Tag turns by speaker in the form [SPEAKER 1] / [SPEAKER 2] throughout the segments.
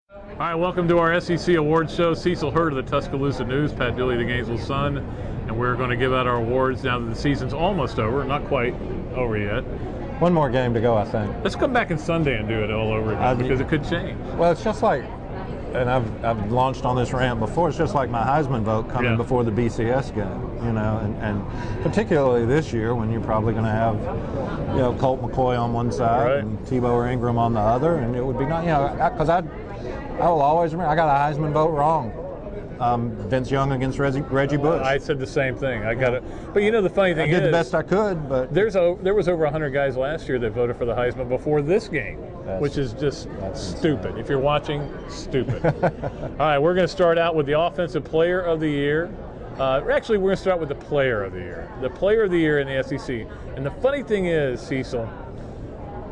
[SPEAKER 1] All right, welcome to our SEC Awards show. Cecil Hurd of the Tuscaloosa News, Pat Dooley, the Gainesville Sun, and we're going to give out our awards now that the season's almost over, not quite over yet.
[SPEAKER 2] One more game to go, I think.
[SPEAKER 1] Let's come back on Sunday and do it all over again because it could change.
[SPEAKER 2] Well, it's just like, and I've launched on this rant before, it's just like my Heisman vote coming before the BCS game, you know, and particularly this year when you're probably going to have, you know, Colt McCoy on one side and Tebow or Ingram on the other, and it would be not, you know, because I will always remember, I got a Heisman vote wrong. Vince Young against Reggie Bush.
[SPEAKER 1] I said the same thing. I got it. But you know, the funny thing is,
[SPEAKER 2] I did the best I could, but
[SPEAKER 1] there was over 100 guys last year that voted for the Heisman before this game, which is just stupid. Insane. If you're watching, stupid. All right, we're going to start out with the Offensive Player of the Year. Actually, we're going to start with the Player of the Year. The Player of the Year in the SEC. And the funny thing is, Cecil,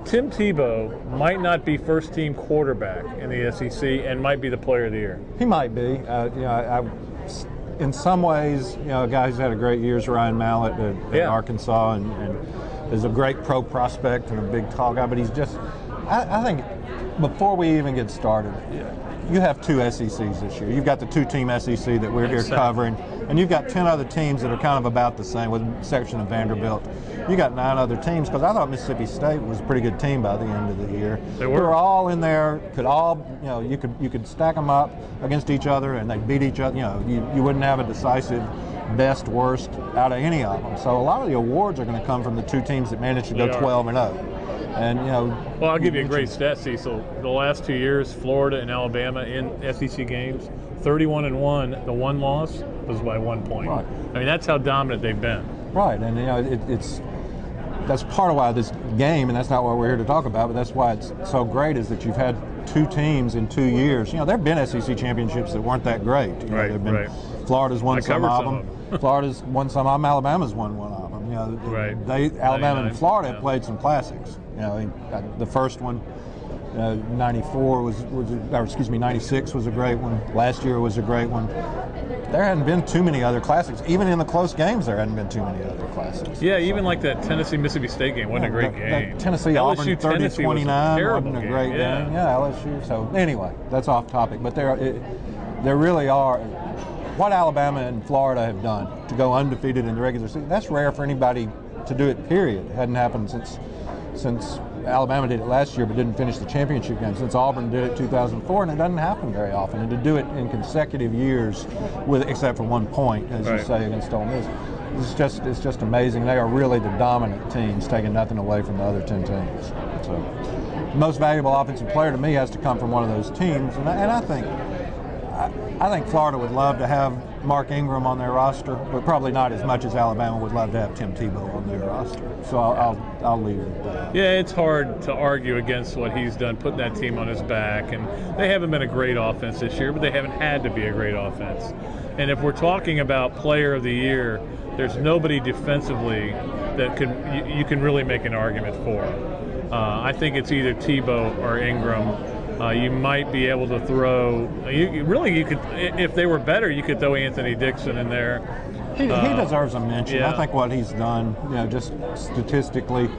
[SPEAKER 1] Tim Tebow might not be first-team quarterback in the SEC and might be the Player of the Year.
[SPEAKER 2] He might be. You know, in some ways, you know, a guy who's had a great year is Ryan Mallett at Arkansas, and is a great pro prospect and a big tall guy. But he's just, I think, before we even get started, you have two SECs this year. You've got the two-team SEC that we're here covering, and you've got 10 other teams that are kind of about the same, with the exception of Vanderbilt. You got 9 other teams, because I thought Mississippi State was a pretty good team by the end of the year.
[SPEAKER 1] They were
[SPEAKER 2] all in there. Could all, you know, you could stack them up against each other, and they'd beat each other. You know, you wouldn't have a decisive best worst out of any of them. So a lot of the awards are going to come from the two teams that managed to go 12-0. And, you know,
[SPEAKER 1] well, I'll give you a great stat, Cecil. The last 2 years, Florida and Alabama in SEC games, 31-1. The one loss was by 1 point.
[SPEAKER 2] Right.
[SPEAKER 1] I mean, that's how dominant they've been.
[SPEAKER 2] Right, and you know, that's part of why this game, and that's not what we're here to talk about, but that's why it's so great, is that you've had two teams in 2 years. You know, there have been SEC championships that weren't that great. You know, Florida's won some of them. Florida's won some of them. Alabama's won one of them. You know, Alabama and Florida have played some classics. You know, the first one, 94 or 96 was a great one. Last year was a great one. There hadn't been too many other classics. Even in the close games, there hadn't been too many other classics.
[SPEAKER 1] Yeah, even like that Tennessee-Mississippi State game wasn't a great game.
[SPEAKER 2] That Tennessee-Auburn 30-29 wasn't a great game. Yeah, LSU. So anyway, that's off topic. But there really are. What Alabama and Florida have done to go undefeated in the regular season, that's rare for anybody to do it, period. It hadn't happened since Alabama did it last year but didn't finish the championship game, since Auburn did it in 2004, and it doesn't happen very often. And to do it in consecutive years, except for 1 point, as you say, against Ole Miss, it's just amazing. They are really the dominant teams, taking nothing away from the other 10 teams. So the most valuable offensive player to me has to come from one of those teams, and I think Florida would love to have Mark Ingram on their roster, but probably not as much as Alabama would love to have Tim Tebow on their roster. So I'll leave it at that.
[SPEAKER 1] Yeah, it's hard to argue against what he's done, putting that team on his back. And they haven't been a great offense this year, but they haven't had to be a great offense. And if we're talking about Player of the Year, there's nobody defensively that you can really make an argument for. I think it's either Tebow or Ingram. You might be able to throw. You could, if they were better, you could throw Anthony Dixon in there.
[SPEAKER 2] He deserves a mention. I think what he's done, you know, just statistically,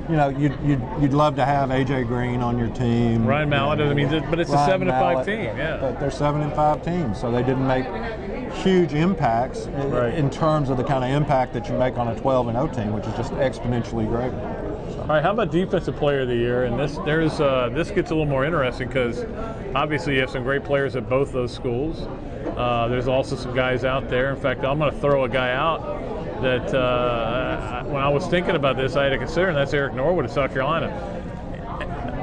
[SPEAKER 2] you know, you'd love to have AJ Green on your team.
[SPEAKER 1] Ryan Mallett. I mean, but it's a 7-5 team. Yeah,
[SPEAKER 2] but they're 7-5 teams, so they didn't make huge impacts in terms of the kind of impact that you make on a 12-0 team, which is just exponentially greater.
[SPEAKER 1] All right, how about Defensive Player of the Year? And this gets a little more interesting because obviously you have some great players at both those schools. There's also some guys out there. In fact, I'm going to throw a guy out that when I was thinking about this, I had to consider, and that's Eric Norwood of South Carolina.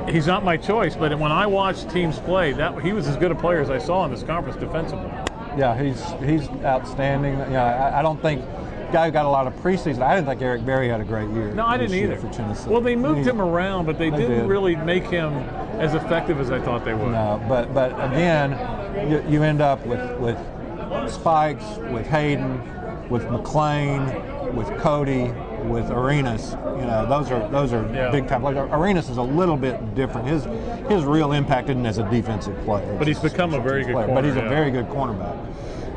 [SPEAKER 1] He's not my choice, but when I watched teams play, he was as good a player as I saw in this conference defensively.
[SPEAKER 2] Yeah, he's outstanding. You know, I don't think. Guy who got a lot of preseason. I didn't think Eric Berry had a great year.
[SPEAKER 1] No, I didn't either.
[SPEAKER 2] For Tennessee.
[SPEAKER 1] Well, they moved him around, but they didn't really make him as effective as I thought they would.
[SPEAKER 2] No, but again, you end up with Spikes, with Hayden, with McClain, with Cody, with Arenas. You know, those are big time players. Arenas is a little bit different. His real impact isn't as a defensive player.
[SPEAKER 1] But he's become a very good player.
[SPEAKER 2] But he's a very good cornerback.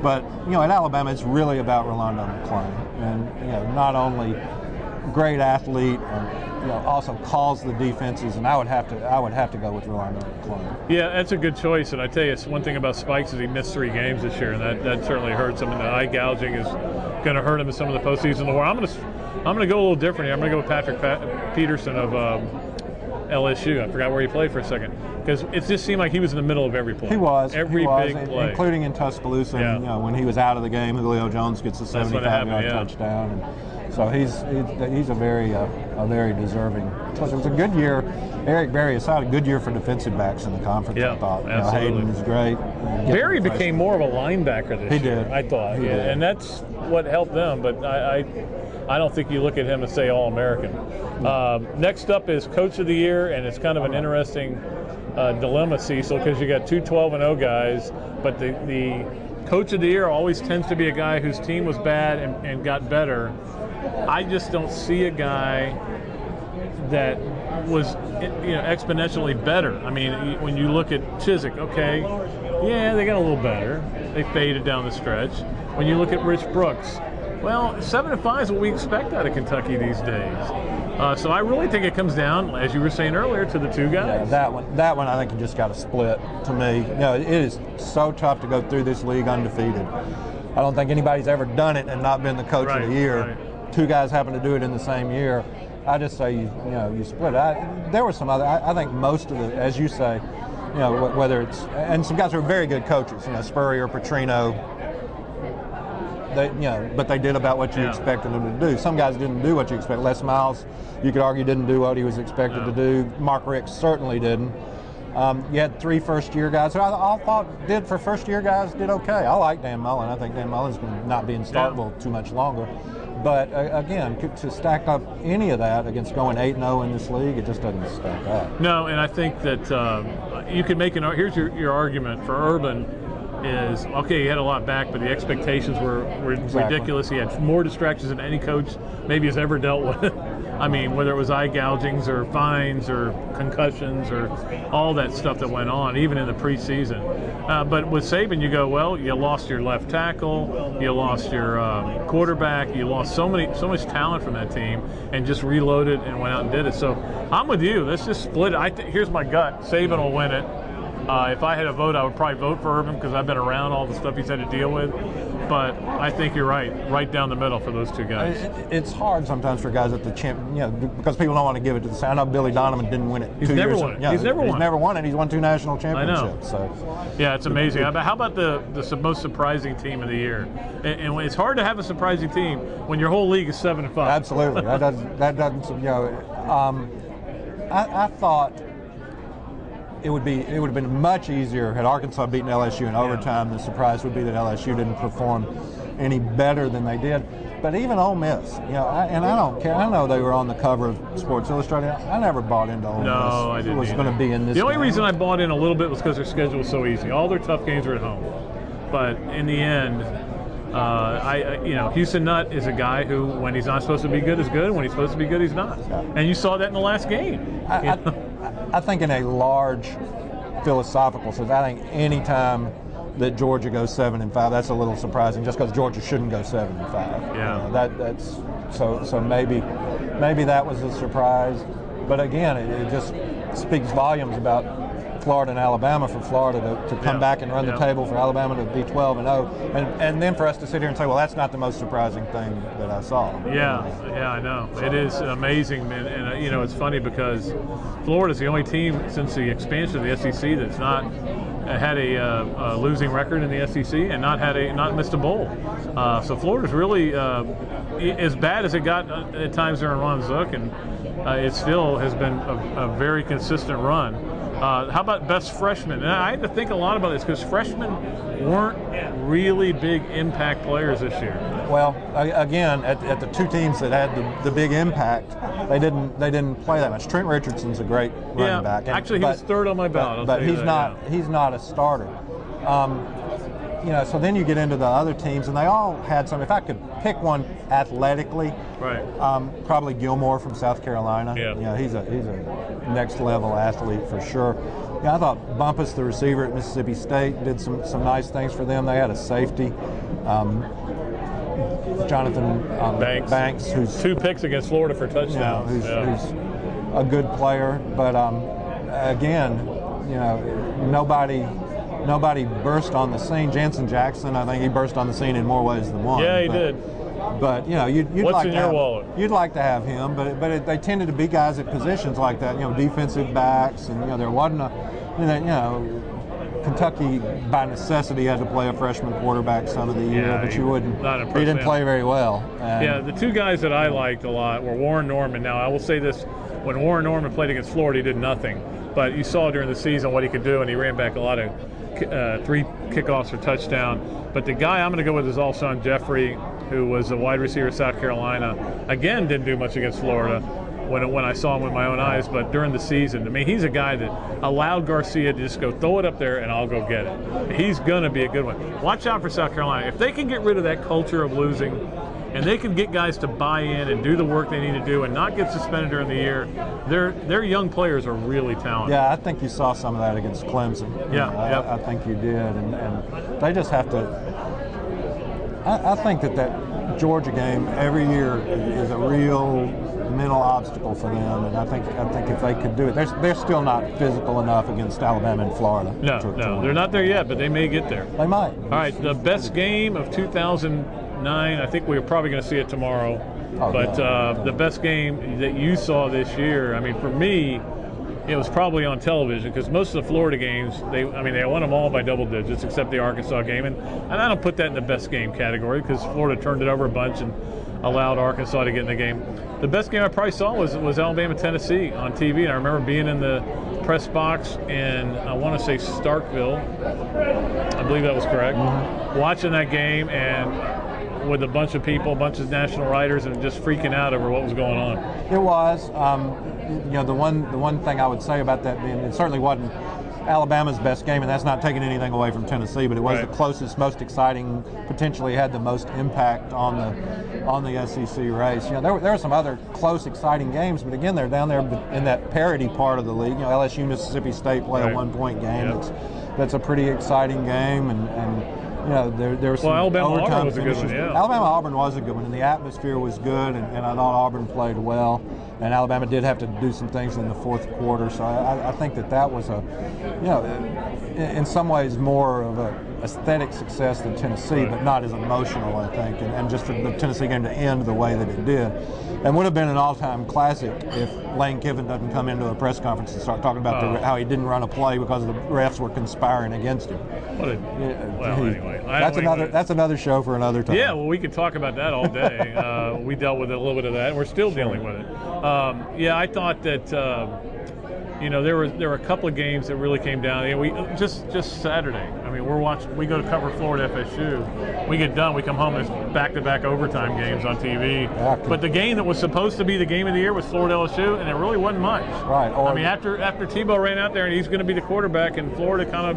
[SPEAKER 2] But, you know, at Alabama, it's really about Rolando McClain. And, you know, not only great athlete, and also calls the defenses. And I would have to go with Rolando McClung.
[SPEAKER 1] Yeah, that's a good choice. And I tell you, it's one thing about Spikes is he missed 3 games this year, and that certainly hurts him. And the eye gouging is going to hurt him in some of the postseason war. I'm going to go a little different here. I'm going to go with Patrick Peterson of LSU. I forgot where he played for a second, because it just seemed like he was in the middle of every play.
[SPEAKER 2] He was.
[SPEAKER 1] Every big play.
[SPEAKER 2] Including in Tuscaloosa.
[SPEAKER 1] Yeah.
[SPEAKER 2] When he was out of the game, Julio Jones gets a 75-yard touchdown. And so he's a very deserving. Plus, it was a good year. Eric Berry aside, a good year for defensive backs in the conference, I thought.
[SPEAKER 1] Absolutely.
[SPEAKER 2] Hayden was great.
[SPEAKER 1] Berry became more of a linebacker this year.
[SPEAKER 2] He did.
[SPEAKER 1] I thought.
[SPEAKER 2] He did.
[SPEAKER 1] And that's what helped them. But I don't think you look at him and say All-American. Next up is Coach of the Year, and it's kind of an interesting dilemma, Cecil, because you got 2 12-0 guys, but the Coach of the Year always tends to be a guy whose team was bad and got better. I just don't see a guy that was exponentially better. I mean, when you look at Chiswick, okay, yeah, they got a little better. They faded down the stretch. When you look at Rich Brooks, well, 7-5 is what we expect out of Kentucky these days. So I really think it comes down, as you were saying earlier, to the 2 guys.
[SPEAKER 2] Yeah, that one I think you just got to split. To me, it is so tough to go through this league undefeated. I don't think anybody's ever done it and not been the Coach of the Year.
[SPEAKER 1] Right.
[SPEAKER 2] 2 guys happen to do it in the same year. I just say you split. There were some other. I think most of the, as you say, whether it's, and some guys who are very good coaches, Spurrier, Petrino. But they did about what you expected them to do. Some guys didn't do what you expected. Les Miles, you could argue, didn't do what he was expected to do. Mark Ricks certainly didn't. You had 3 first-year guys who I thought did for first-year guys did okay. I like Dan Mullen. I think Dan Mullen's going to not be in Starkville too much longer. But again, to stack up any of that against going 8-0 in this league, it just doesn't stack up.
[SPEAKER 1] No, and I think that you can make here's your argument for Urban is, okay, he had a lot back, but the expectations were ridiculous. He had more distractions than any coach maybe has ever dealt with. I mean, whether it was eye gougings or fines or concussions or all that stuff that went on, even in the preseason. But with Saban, you go, well, you lost your left tackle, you lost your quarterback, you lost so much talent from that team, and just reloaded and went out and did it. So I'm with you. Let's just split it. Here's my gut. Saban will win it. If I had a vote, I would probably vote for Urban because I've been around all the stuff he's had to deal with. But I think you're right down the middle for those 2 guys.
[SPEAKER 2] It's hard sometimes for guys at the champion, because people don't want to give it to the same. I know Billy Donovan didn't win it.
[SPEAKER 1] He's never won it.
[SPEAKER 2] Yeah, he's never won it. He's won 2 national championships.
[SPEAKER 1] I know. So. Yeah, it's amazing. How about the most surprising team of the year? And it's hard to have a surprising team when your whole league is 7-5.
[SPEAKER 2] Absolutely. That doesn't. I thought it would have been much easier had Arkansas beaten LSU in overtime. The surprise would be that LSU didn't perform any better than they did. But even Ole Miss, and I don't care. I know they were on the cover of Sports Illustrated. I never bought into Ole Miss.
[SPEAKER 1] No, I didn't.
[SPEAKER 2] It was going to be in this.
[SPEAKER 1] The only reason I bought in a little bit was because their schedule was so easy. All their tough games were at home. But in the end, Houston Nutt is a guy who, when he's not supposed to be good, is good. And when he's supposed to be good, he's not. Yeah. And you saw that in the last game.
[SPEAKER 2] I think in a large philosophical sense, I think any time that Georgia goes 7-5, that's a little surprising, just because Georgia shouldn't go 7-5.
[SPEAKER 1] Yeah.
[SPEAKER 2] That's so maybe that was a surprise, but again, it just speaks volumes about Florida and Alabama, for Florida to come back and run the table, for Alabama to be 12-0, and then for us to sit here and say, well, that's not the most surprising thing that I saw.
[SPEAKER 1] Yeah, I know. It is amazing, man. And it's funny because Florida's the only team since the expansion of the SEC that's not had a losing record in the SEC and not missed a bowl. So Florida's really as bad as it got at times during Ron Zook, and it still has been a very consistent run. How about best freshman? And I had to think a lot about this because freshmen weren't really big impact players this year.
[SPEAKER 2] Well, again, at the 2 teams that had the big impact, they didn't play that much. Trent Richardson's a great running back.
[SPEAKER 1] Actually, he was 3rd on my ballot.
[SPEAKER 2] But he's not a starter. So then you get into the other teams, and they all had some. If I could pick one athletically,
[SPEAKER 1] right?
[SPEAKER 2] Probably Gilmore from South Carolina.
[SPEAKER 1] Yeah.
[SPEAKER 2] He's a next level athlete for sure. I thought Bumpus, the receiver at Mississippi State, did some nice things for them. They had a safety. Jonathan Banks, who's
[SPEAKER 1] 2 picks against Florida for touchdowns.
[SPEAKER 2] Who's a good player, but again, nobody burst on the scene. Jansen Jackson, I think he burst on the scene in more ways than one.
[SPEAKER 1] Yeah, he did.
[SPEAKER 2] But you'd
[SPEAKER 1] What's
[SPEAKER 2] like
[SPEAKER 1] in
[SPEAKER 2] to
[SPEAKER 1] your
[SPEAKER 2] have,
[SPEAKER 1] wallet?
[SPEAKER 2] You'd like to have him, but they tended to be guys at positions like that. Defensive backs, and there wasn't Kentucky by necessity had to play a freshman quarterback some of the year, but you wouldn't. He didn't play very well.
[SPEAKER 1] The 2 guys that I liked a lot were Warren Norman. Now I will say this: when Warren Norman played against Florida, he did nothing. But you saw during the season what he could do, and he ran back a lot of 3 kickoffs for touchdown. But the guy I'm going to go with is Alshon Jeffrey, who was a wide receiver at South Carolina. Again, didn't do much against Florida when I saw him with my own eyes, but during the season, I mean, he's a guy that allowed Garcia to just go throw it up there and I'll go get it. He's going to be a good one. Watch out for South Carolina. If they can get rid of that culture of losing, and they can get guys to buy in and do the work they need to do and not get suspended during the year, their young players are really talented.
[SPEAKER 2] Yeah, I think you saw some of that against Clemson. I think you did, and they just have to. I think that Georgia game every year is a real mental obstacle for them, and I think if they could do it, they're still not physical enough against Alabama and Florida.
[SPEAKER 1] No, they're not there yet, but they may get there.
[SPEAKER 2] They might.
[SPEAKER 1] All right, the best game of 2009. I think we're probably going to see it tomorrow. The best game that you saw this year, I mean, for me, it was probably on television because most of the Florida games, they won them all by double digits except the Arkansas game, and I don't put that in the best game category because Florida turned it over a bunch and allowed Arkansas to get in the game. The best game I probably saw was Alabama-Tennessee on TV, and I remember being in the press box in, I want to say Starkville, I believe that was correct, watching that game and with a bunch of people, a bunch of national writers, and just freaking out over what was going on.
[SPEAKER 2] It was. The one thing I would say about that being, it certainly wasn't Alabama's best game, and that's not taking anything away from Tennessee, but it was the closest, most exciting, potentially had the most impact on the SEC race. There were some other close, exciting games, but again, they're down there in that parity part of the league. LSU, Mississippi State play a 1-point game. That's a pretty exciting game, and there was some
[SPEAKER 1] Alabama-Auburn was a good one,
[SPEAKER 2] Alabama-Auburn was a good one, and the atmosphere was good, and I thought Auburn played well, and Alabama did have to do some things in the fourth quarter, so I think that was in some ways more of a aesthetic success than Tennessee, but not as emotional, I think, and just for the Tennessee game to end the way that it did. And would have been an all-time classic if Lane Kiffin doesn't come into a press conference and start talking about how he didn't run a play because the refs were conspiring against him.
[SPEAKER 1] Anyway.
[SPEAKER 2] That's another show for another time.
[SPEAKER 1] Yeah, well, we could talk about that all day. We dealt with a little bit of that, and we're still dealing with it. I thought that there were a couple of games that really came down. We just Saturday. I mean, we go to cover Florida FSU. We get done, we come home, and it's back-to-back overtime games on TV. But the game that was supposed to be the game of the year was Florida LSU, and it really wasn't much.
[SPEAKER 2] Right.
[SPEAKER 1] After Tebow ran out there and he's going to be the quarterback, and Florida kind of,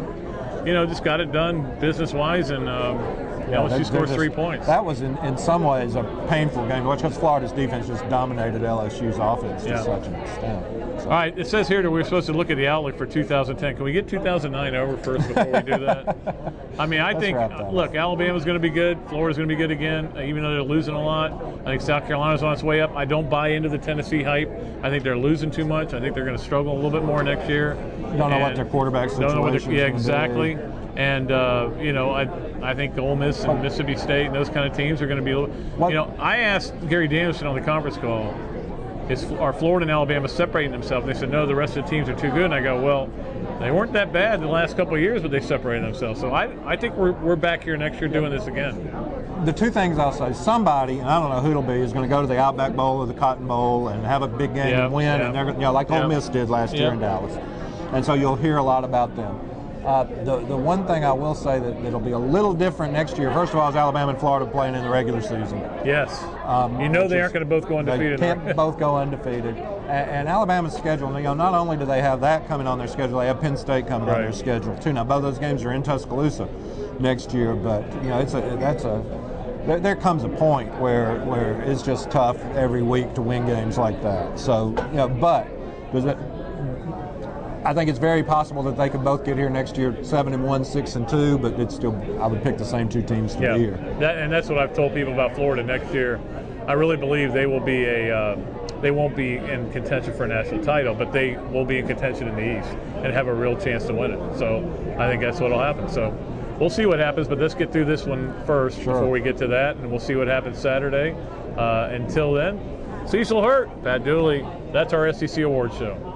[SPEAKER 1] just got it done business-wise, and LSU scores 3 points.
[SPEAKER 2] That was in some ways a painful game to watch because Florida's defense just dominated LSU's offense to such an extent.
[SPEAKER 1] All right, it says here that we're supposed to look at the outlook for 2010. Can we get 2009 over first before we do that? I think, look, Alabama's going to be good. Florida's going to be good again, even though they're losing a lot. I think South Carolina's on its way up. I don't buy into the Tennessee hype. I think they're losing too much. I think they're going to struggle a little bit more next year.
[SPEAKER 2] You don't know what their quarterback situation is.
[SPEAKER 1] Yeah, exactly. And, I think Ole Miss and Mississippi State and those kind of teams are going to be I asked Gary Danielson on the conference call, are Florida and Alabama separating themselves? And they said, no, the rest of the teams are too good. And I go, well, they weren't that bad the last couple of years, but they separated themselves. So I think we're back here next year doing this again.
[SPEAKER 2] The two things I'll say, somebody, and I don't know who it'll be, is going to go to the Outback Bowl or the Cotton Bowl and have a big game and win, and they're like Ole Miss did last year in Dallas. And so you'll hear a lot about them. The one thing I will say that'll be a little different next year, first of all, is Alabama and Florida playing in the regular season.
[SPEAKER 1] Yes. They aren't going to both go undefeated.
[SPEAKER 2] They can't both go undefeated. And Alabama's schedule, not only do they have that coming on their schedule, they have Penn State coming on their schedule too. Now, both those games are in Tuscaloosa next year, but there comes a point where it's just tough every week to win games like that. So, but does it? I think it's very possible that they could both get here next year 7-1, 6-2, but it's still, I would pick the same two teams for the year.
[SPEAKER 1] And that's what I've told people about Florida next year. I really believe they will be they won't be in contention for a national title, but they will be in contention in the East and have a real chance to win it. So I think that's what will happen. So we'll see what happens, but let's get through this one first before we get to that, and we'll see what happens Saturday. Until then, Cecil Hurt, Pat Dooley, that's our SEC Awards Show.